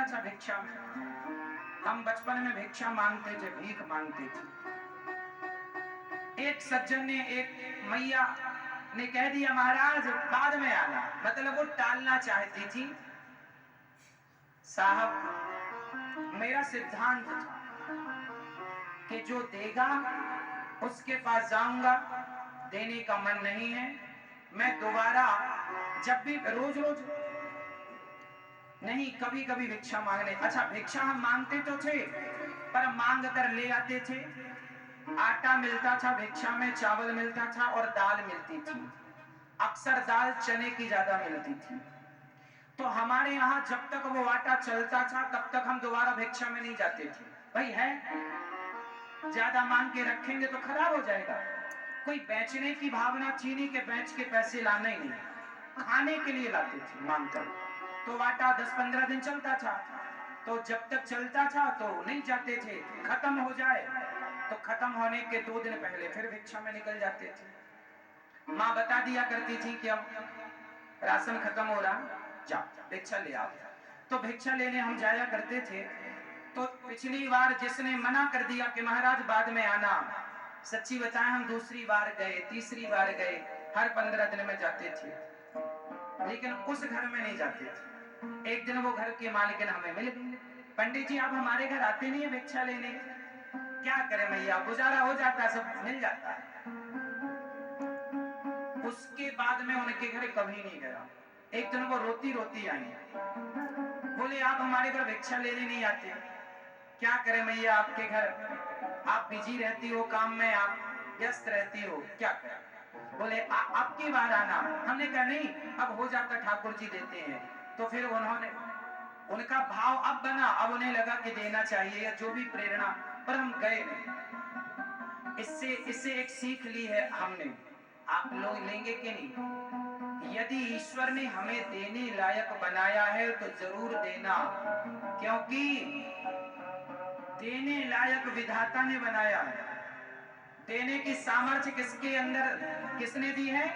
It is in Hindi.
था भिक्षा में। हम बचपन में भिक्षा मांगते थे, भीख मांगते थे। एक सज्जन ने, एक मैया ने कह दिया महाराज बाद में आना, मतलब वो टालना चाहती थी। साहब मेरा सिद्धांत था कि जो देगा उसके पास जाऊंगा, देने का मन नहीं है। मैं दोबारा जब भी रोज रोज नहीं, कभी कभी भिक्षा मांगने, अच्छा भिक्षा हम मांगते तो थे पर मांग कर ले आते थे। आटा मिलता था भिक्षा में, चावल मिलता था और दाल मिलती थी। अक्सर दाल चने की ज्यादा मिलती थी। तो हमारे यहाँ जब तक वो आटा चलता था तब तक हम दोबारा भिक्षा में नहीं जाते थे। भाई है, ज्यादा मांग के रखेंगे तो खराब हो जाएगा। कोई बेचने की भावना, चीनी के बेच के पैसे लाना ही नहीं, खाने के लिए लाते थे मांग कर। तो आटा 10-15 दिन चलता था, तो जब तक चलता था तो नहीं जाते थे। खत्म हो जाए तो खत्म होने के 2 दिन पहले फिर भिक्षा में निकल जाते थे। माँ बता दिया करती थी कि अब राशन खत्म हो रहा, जाओ भिक्षा ले आओ। तो भिक्षा लेने हम जाया करते थे। तो पिछली बार जिसने मना कर दिया कि महाराज बाद में आना, सच्ची बताएं हम दूसरी बार गए, तीसरी बार गए, हर 15 दिन में जाते थे, लेकिन उस घर में नहीं जाते थे। एक दिन वो घर के मालिकिन हमें मिल गई। पंडित जी आप हमारे घर आते नहीं है भिक्षा लेने? क्या करें भैया, गुजारा हो जाता है, सब मिल जाता है। उसके बाद में उनके घर कभी नहीं गया। एक दिन वो रोती रोती आई, बोले आप हमारे घर भिक्षा लेने नहीं आते? क्या करें भैया, आपके घर आप बिजी रहती हो, काम में आप व्यस्त रहती हो, क्या करें? बोले आपकी बार आना। हमने कहा नहीं, अब हो जाता, ठाकुर जी देते हैं। तो फिर उन्होंने, उनका भाव अब बना, अब उन्हें लगा कि देना चाहिए या जो भी प्रेरणा, पर हम गए नहीं। इससे एक सीख ली है हमने, आप लोग लेंगे कि नहीं? यदि ईश्वर ने हमें देने लायक बनाया है तो जरूर देना, क्योंकि देने लायक विधाता ने बनाया है। देने की सामर्थ्य किसके अंदर, किसने दी है?